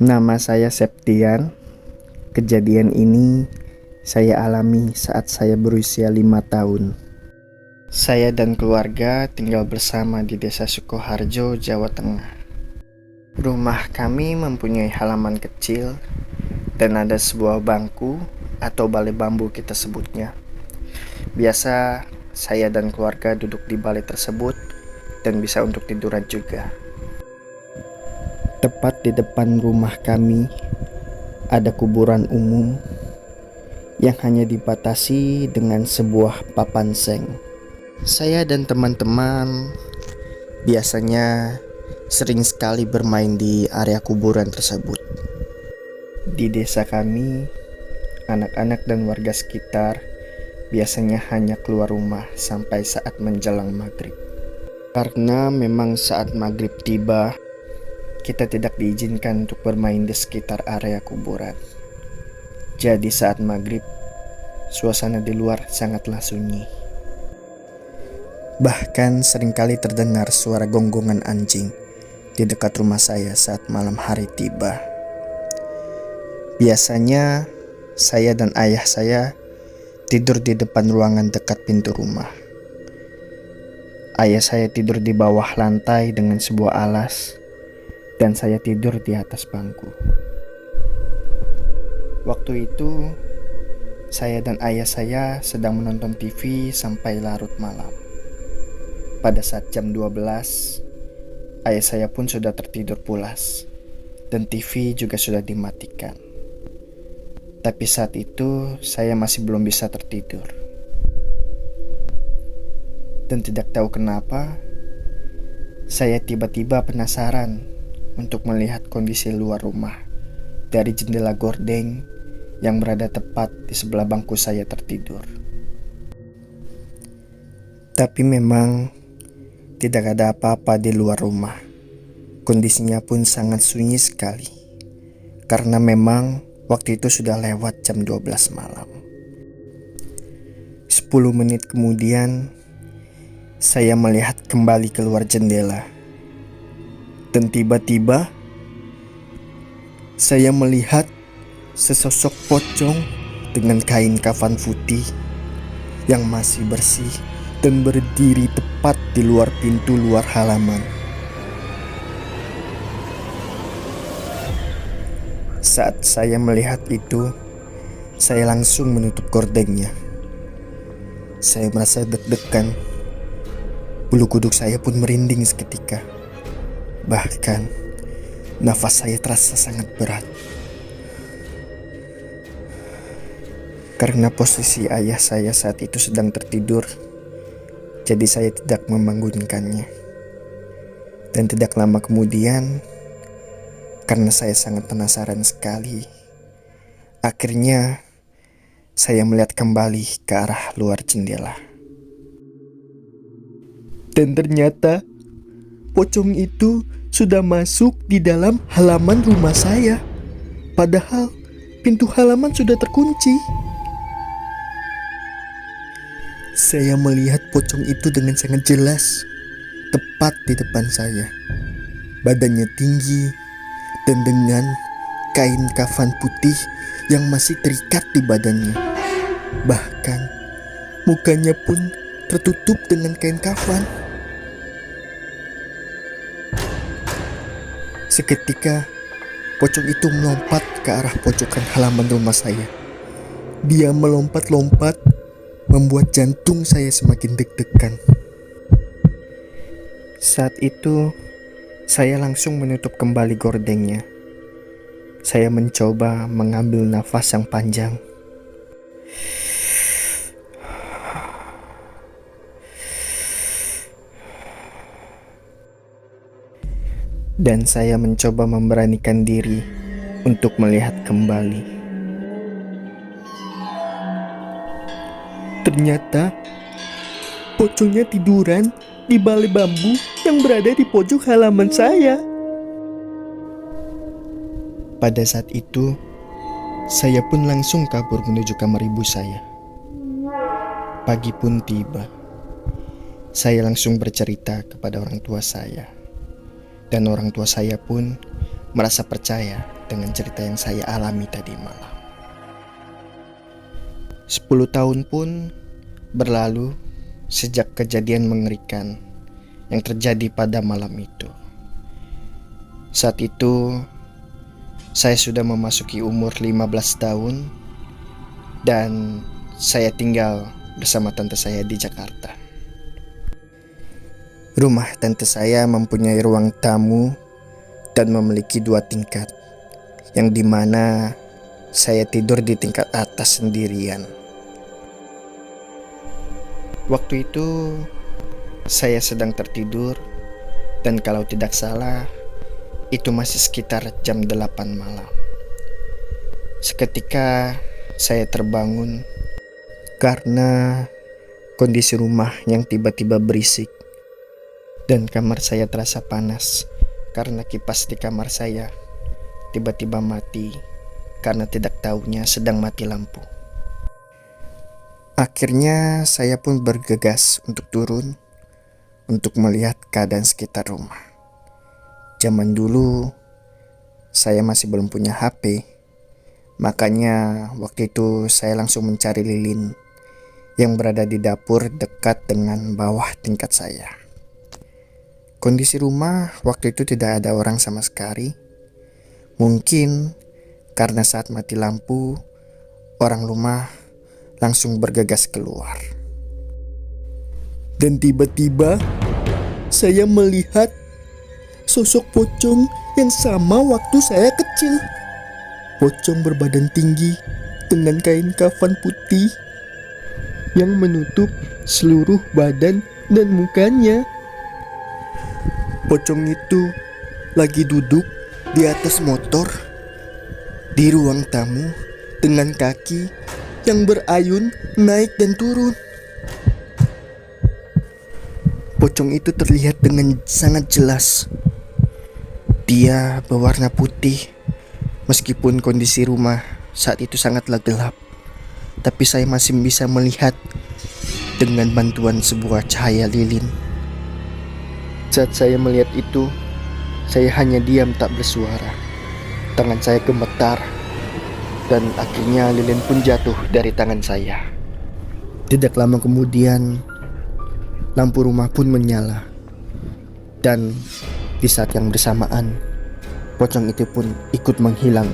Nama saya Septian. Kejadian ini saya alami saat saya berusia 5 tahun. Saya dan keluarga tinggal bersama di Desa Sukoharjo, Jawa Tengah. Rumah kami mempunyai halaman kecil dan ada sebuah bangku atau balai bambu kita sebutnya. Biasa saya dan keluarga duduk di balai tersebut dan bisa untuk tiduran juga. Tepat di depan rumah kami ada kuburan umum yang hanya dibatasi dengan sebuah papan seng. Saya dan teman-teman biasanya sering sekali bermain di area kuburan tersebut. Di desa kami, anak-anak dan warga sekitar biasanya hanya keluar rumah sampai saat menjelang maghrib. Karena memang saat maghrib tiba, kita tidak diizinkan untuk bermain di sekitar area kuburan. Jadi saat maghrib, suasana di luar sangatlah sunyi. Bahkan seringkali terdengar suara gonggongan anjing di dekat rumah saya saat malam hari tiba. Biasanya saya dan ayah saya tidur di depan ruangan dekat pintu rumah. Ayah saya tidur di bawah lantai dengan sebuah alas, dan saya tidur di atas bangku. Waktu itu, saya dan ayah saya sedang menonton TV sampai larut malam. Pada saat jam 12, ayah saya pun sudah tertidur pulas, dan TV juga sudah dimatikan. Tapi saat itu, saya masih belum bisa tertidur. Dan tidak tahu kenapa, saya tiba-tiba penasaran untuk melihat kondisi luar rumah dari jendela gordeng yang berada tepat di sebelah bangku saya tertidur. Tapi memang tidak ada apa-apa di luar rumah. Kondisinya pun sangat sunyi sekali, karena memang waktu itu sudah lewat jam 12 malam. 10 menit kemudian, saya melihat kembali keluar jendela. Dan tiba-tiba saya melihat sesosok pocong dengan kain kafan putih yang masih bersih dan berdiri tepat di luar pintu luar halaman. Saat saya melihat itu, saya langsung menutup gordengnya. Saya merasa deg-degan. Bulu kuduk saya pun merinding seketika. Bahkan, nafas saya terasa sangat berat. Karena posisi ayah saya saat itu sedang tertidur, jadi saya tidak membangunkannya. Dan tidak lama kemudian, karena saya sangat penasaran sekali, akhirnya saya melihat kembali ke arah luar jendela. Dan ternyata pocong itu sudah masuk di dalam halaman rumah saya. Padahal pintu halaman sudah terkunci. Saya melihat pocong itu dengan sangat jelas, tepat di depan saya. Badannya tinggi dan dengan kain kafan putih yang masih terikat di badannya. Bahkan mukanya pun tertutup dengan kain kafan. Seketika, pocong itu melompat ke arah pojokan halaman rumah saya. Dia melompat-lompat, membuat jantung saya semakin deg-degan. Saat itu, saya langsung menutup kembali gordengnya. Saya mencoba mengambil nafas yang panjang. Dan saya mencoba memberanikan diri untuk melihat kembali. Ternyata pocongnya tiduran di balai bambu yang berada di pojok halaman saya. Pada saat itu, saya pun langsung kabur menuju kamar ibu saya. Pagi pun tiba. Saya langsung bercerita kepada orang tua saya. Dan orang tua saya pun merasa percaya dengan cerita yang saya alami tadi malam. 10 tahun pun berlalu sejak kejadian mengerikan yang terjadi pada malam itu. Saat itu saya sudah memasuki umur 15 tahun dan saya tinggal bersama tante saya di Jakarta. Rumah tante saya mempunyai ruang tamu dan memiliki 2 tingkat, yang dimana saya tidur di tingkat atas sendirian. Waktu itu saya sedang tertidur dan kalau tidak salah itu masih sekitar jam 8 malam. Seketika saya terbangun karena kondisi rumah yang tiba-tiba berisik dan kamar saya terasa panas karena kipas di kamar saya tiba-tiba mati karena tidak tahunya sedang mati lampu. Akhirnya saya pun bergegas untuk turun untuk melihat keadaan sekitar rumah. Zaman dulu saya masih belum punya HP, makanya waktu itu saya langsung mencari lilin yang berada di dapur dekat dengan bawah tingkat saya. Kondisi rumah waktu itu tidak ada orang sama sekali. Mungkin karena saat mati lampu, orang rumah langsung bergegas keluar. Dan tiba-tiba saya melihat sosok pocong yang sama waktu saya kecil. Pocong berbadan tinggi dengan kain kafan putih yang menutup seluruh badan dan mukanya. Pocong itu lagi duduk di atas motor di ruang tamu dengan kaki yang berayun naik dan turun. Pocong itu terlihat dengan sangat jelas. Dia berwarna putih meskipun kondisi rumah saat itu sangatlah gelap, tapi saya masih bisa melihat dengan bantuan sebuah cahaya lilin. Saat saya melihat itu, saya hanya diam tak bersuara. Tangan saya gemetar dan akhirnya lilin pun jatuh dari tangan saya. Tidak lama kemudian, lampu rumah pun menyala. Dan di saat yang bersamaan, pocong itu pun ikut menghilang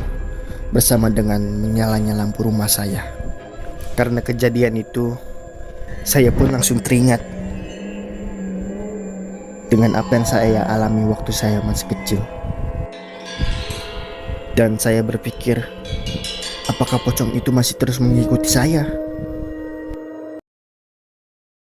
bersama dengan menyalanya lampu rumah saya. Karena kejadian itu, saya pun langsung teringat dengan apa yang saya alami waktu saya masih kecil. Dan saya berpikir, apakah pocong itu masih terus mengikuti saya?